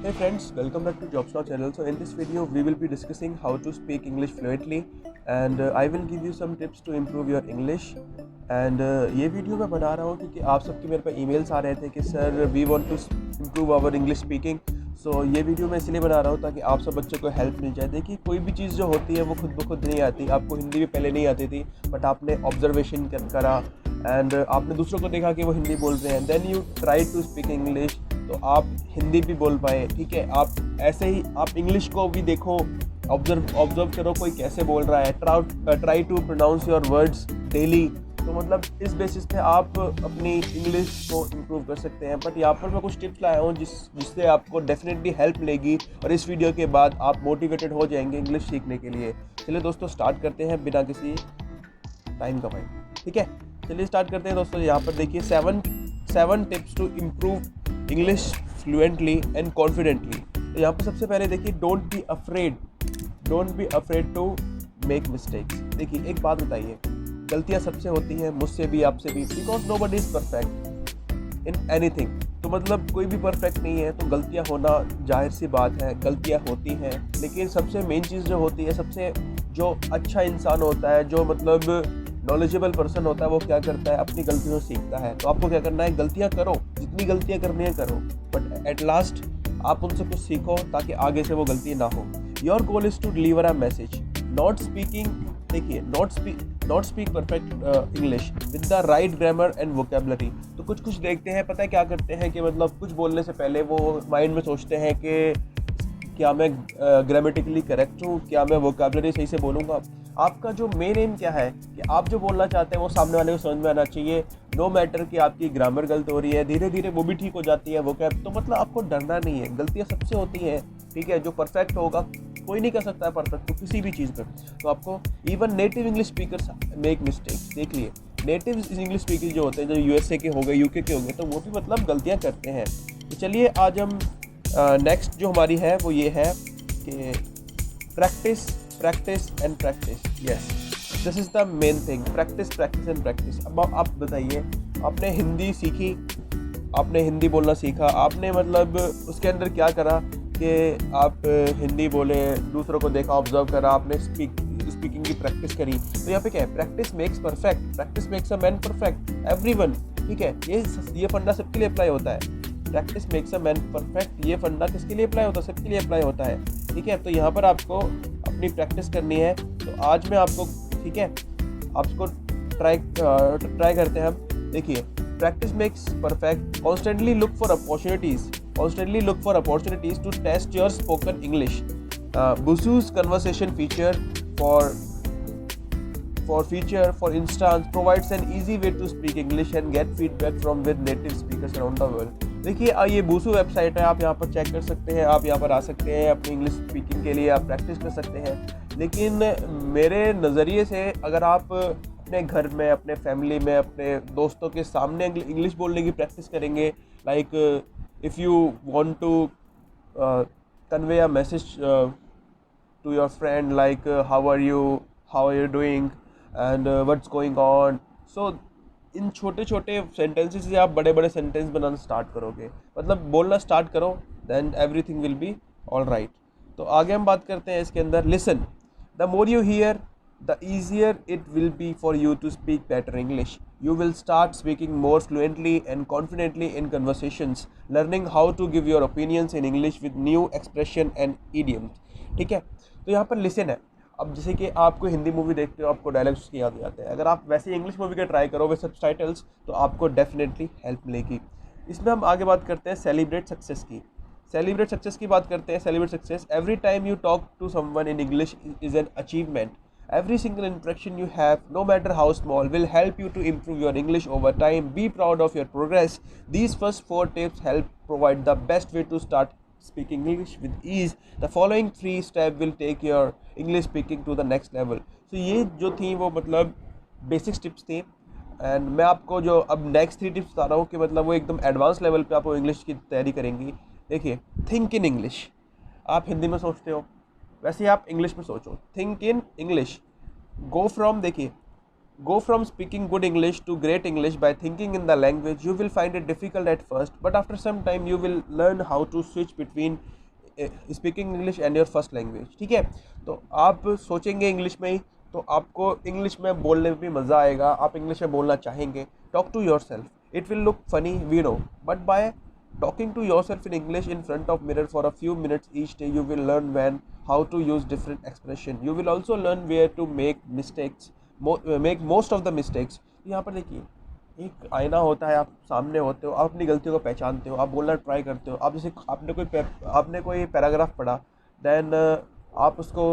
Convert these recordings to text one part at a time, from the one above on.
Hey friends, welcome back to JobStar channel. So in this video, we will be discussing how to speak English fluently, and I will give you some tips to improve your English. And ये video मैं बना रहा हूँ क्योंकि आप सबके मेरे पास emails आ रहे थे कि sir we want to improve our English speaking. So ये वीडियो मैं इसलिए बना रहा हूँ ताकि आप सब बच्चों को हेल्प मिल जाए. देखिए, कोई भी चीज़ जो होती है वो खुद ब खुद नहीं आती. आपको हिंदी भी पहले नहीं आती थी, बट आपने ऑब्जर्वेशन करा एंड आपने दूसरों को देखा कि वो हिंदी बोल रहे हैं, then you try to speak English, तो आप हिंदी भी बोल पाए. ठीक है, आप ऐसे ही आप इंग्लिश को भी देखो, ऑब्जर्व करो कोई कैसे बोल रहा है. Try to pronounce your words daily. तो मतलब इस बेसिस पे आप अपनी इंग्लिश को इम्प्रूव कर सकते हैं. बट यहाँ पर मैं कुछ टिप्स लाया हूँ जिससे आपको डेफिनेटली हेल्प मिलेगी और इस वीडियो के बाद आप मोटिवेटेड हो जाएंगे इंग्लिश सीखने के लिए. चलिए दोस्तों, स्टार्ट करते हैं बिना किसी टाइम का भाई. ठीक है, चलिए स्टार्ट करते हैं दोस्तों. यहाँ पर देखिए seven tips to improve English fluently and confidently. तो यहाँ पर सबसे पहले देखिए, don't be afraid to make mistakes. देखिए, एक बात बताइए, गलतियाँ सबसे होती हैं, मुझसे भी आपसे भी, because nobody is perfect in anything. तो मतलब कोई भी परफेक्ट नहीं है, तो गलतियाँ होना जाहिर सी बात है, गलतियाँ होती हैं. लेकिन सबसे मेन चीज़ जो होती है, सबसे जो अच्छा इंसान होता है, जो मतलब नॉलेजेबल पर्सन होता है, वो क्या करता है, अपनी गलतियों से सीखता है. तो आपको क्या करना है, गलतियाँ करो, जितनी गलतियाँ करनी है करो, बट एट लास्ट आप उनसे कुछ सीखो ताकि आगे से वो गलती ना हो. Your goal is to deliver a message, not speaking. देखिए, not speak perfect English with the right grammar and vocabulary. तो कुछ देखते हैं, पता है क्या करते हैं कि मतलब कुछ बोलने से पहले वो माइंड में सोचते हैं कि क्या मैं ग्रामेटिकली करेक्ट हूँ, क्या मैं वोकेबलरी सही से बोलूँगा. आपका जो मेन एम क्या है कि आप जो बोलना चाहते हैं वो सामने वाले को समझ में आना चाहिए. नो मैटर कि आपकी ग्रामर गलत हो रही है, धीरे धीरे वो भी ठीक हो जाती है वोकैब. तो मतलब आपको डरना नहीं है, गलतियाँ सबसे होती हैं. ठीक है, जो परफेक्ट होगा, कोई नहीं कर सकता है परफेक्ट, तो किसी भी चीज़ पर. तो आपको even native English speakers make mistakes. देख लिए, नेटिव इंग्लिश स्पीकर जो होते हैं, जो यूएसए के हो गए, यूके के हो गए, तो वो भी मतलब गलतियाँ करते हैं. तो चलिए आज हम नेक्स्ट जो हमारी है वो ये है कि practice and practice. Yes, this is the main thing. Practice and practice. अब आप बताइए, आपने हिंदी सीखी, आपने हिंदी बोलना सीखा, आपने मतलब उसके अंदर क्या करा कि आप हिंदी बोले, दूसरों को देखा, ऑब्जर्व करा, आपने स्पीकिंग की प्रैक्टिस करी. तो यहाँ पे क्या है, practice makes perfect, practice makes a man perfect, everyone. ठीक है, ये फंडा सबके लिए अप्लाई होता है. Practice makes a man perfect, ये फंडा किसके लिए अप्लाई होता है, सबके लिए अप्लाई होता है. ठीक है, तो यहाँ पर आपको अपनी प्रैक्टिस करनी है. तो आज मैं आपको, ठीक है, आपको ट्राई करते हैं हम. देखिए, practice makes perfect. Constantly look for opportunities to test your spoken English. Busoo's conversation feature for instance provides an easy way to speak English and get feedback from with native speakers around the world. देखिए, ये बूसू website है, आप यहाँ पर check कर सकते हैं, आप यहाँ पर आ सकते हैं, अपनी इंग्लिश स्पीकिंग के लिए आप प्रैक्टिस कर सकते हैं. लेकिन मेरे नज़रिए से अगर आप अपने घर में, अपने फैमिली में, अपने दोस्तों के सामने इंग्लिश बोलने की प्रैक्टिस करेंगे, like if you want to convey a message to your friend, like how are you doing and what's going on. So इन छोटे छोटे सेंटेंसेस से आप बड़े बड़े सेंटेंस बनाना स्टार्ट करोगे, मतलब बोलना स्टार्ट करो, then everything will be all right. तो आगे हम बात करते हैं इसके अंदर. Listen, the more you hear the easier it will be for you to speak better English. You will start speaking more fluently and confidently in conversations, learning how to give your opinions in English with new expression and idioms. ठीक है, तो यहाँ पर listen है. अब जैसे कि आपको हिंदी मूवी देखते हो, आपको डायलॉग्स की याद हो जाते हैं. अगर आप वैसे इंग्लिश मूवी का ट्राई करो विद सबटाइटल्स, तो आपको डेफिनेटली हेल्प मिलेगी. इसमें हम आगे बात करते हैं सेलिब्रेट सक्सेस की. बात करते हैं. Celebrate success. Every time you talk to someone in English is an achievement. Every single interaction you have, no matter how small, will help you to improve your English over time. Be proud of your progress. These first 4 tips help provide the best way to start speaking English with ease. The following 3 steps will take your English speaking to the next level. So ये जो थी वो मतलब basics tips थी. And मैं आपको जो अब नेक्स्ट 3 टिप्स बता रहा हूँ कि मतलब वो एकदम एडवांस लेवल पे आपको इंग्लिश की तैयारी करेंगी. देखिए, थिंक इन इंग्लिश. आप हिंदी में सोचते हो, वैसे ही आप इंग्लिश में सोचो. Think in English. Go from, देखिए, go from speaking good English to great English by thinking in the language. You will find it difficult at first, but after some time you will learn how to switch between speaking English and your first language. ठीक है, तो आप सोचेंगे English में ही तो आपको English में बोलने में भी मज़ा आएगा, आप इंग्लिश में बोलना चाहेंगे. Talk to yourself. It will look funny, we know, but by talking to yourself in English in front of mirror for a few minutes each day, you will learn when how to use different expression. You will also learn where to make mistakes, make most of the mistakes. यहाँ पर देखिए, एक आईना होता है, आप सामने होते हो, आप अपनी गलतियों को पहचानते हो, आप बोलना ट्राई करते हो. आप जैसे आपने कोई पैराग्राफ पढ़ा, देन आप उसको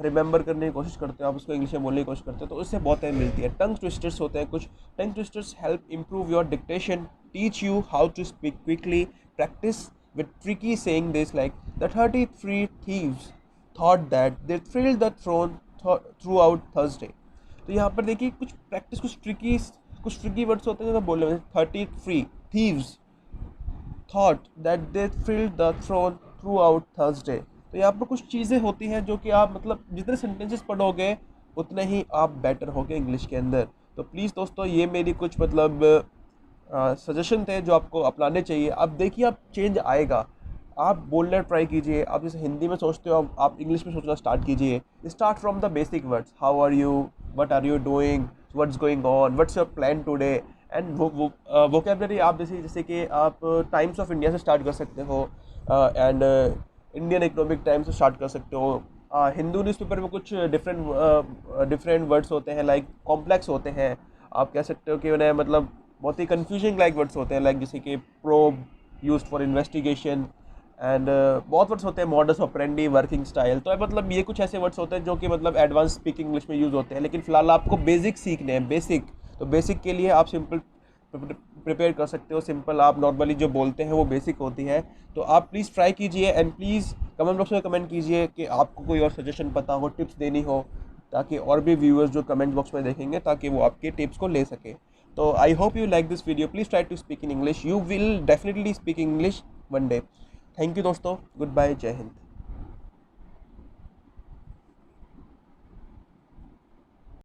रिमेंबर करने की कोशिश करते हो, आप उसको इंग्लिश में बोलने की कोशिश करते हो, तो उससे बहुत टाइम मिलती है. टंग ट्विस्टर्स होते हैं कुछ. Tongue twisters help improve your dictation, teach you how to speak quickly. Practice with tricky saying this like the 33 thieves thought that they thrilled the throne throughout Thursday. तो यहाँ पर देखिए कुछ प्रैक्टिस, कुछ tricky words होते हैं जो बोलने में. 33 thieves thought that they thrilled the throne throughout Thursday. तो यहाँ पर कुछ चीज़ें होती हैं जो कि आप मतलब जितने सेंटेंसेस पढ़ोगे उतने ही आप बेटर होगे इंग्लिश के अंदर. तो प्लीज़ दोस्तों, ये मेरी कुछ मतलब सजेशन थे जो आपको अपनाने चाहिए. अब देखिए, आप चेंज आएगा. आप बोलना ट्राई कीजिए. आप जैसे हिंदी में सोचते हो, आप इंग्लिश में सोचना स्टार्ट कीजिए. Start from the basic words. How are you, what are you doing, what's going on, what's your plan today. And vocabulary आप जैसे कि आप टाइम्स ऑफ इंडिया से स्टार्ट कर सकते हो, एंड इंडियन इकोनॉमिक टाइम्स से स्टार्ट कर सकते हो. हिंदू न्यूज़पेपर में कुछ डिफरेंट वर्ड्स होते हैं, लाइक कॉम्प्लेक्स होते हैं. आप कह सकते हो कि उन्हें मतलब बहुत ही कन्फ्यूजिंग लाइक वर्ड्स होते हैं, लाइक जैसे कि probe used for investigation, and बहुत वर्ड्स होते हैं, मॉडस ऑपरेंडी, वर्किंग स्टाइल. तो मतलब ये कुछ ऐसे वर्ड्स होते हैं जो कि मतलब एडवांस स्पीकिंग इंग्लिश में यूज़ होते हैं. लेकिन फिलहाल आपको बेसिक सीखने हैं, बेसिक. तो बेसिक के लिए आप सिंपल प्रिपेयर कर सकते हो. सिंपल आप नॉर्मली जो बोलते हैं वो बेसिक होती है. तो आप प्लीज़ ट्राई कीजिए, एंड प्लीज़ कमेंट बॉक्स में कमेंट कीजिए कि आपको कोई और सजेशन पता हो, टिप्स देनी हो, ताकि और भी व्यूअर्स जो कमेंट बॉक्स में देखेंगे ताकि वो आपके टिप्स को ले सके. तो I hope you like this video. Please try to speak in English. You will definitely speak English one day. Thank you दोस्तों. Good bye. जय हिंद.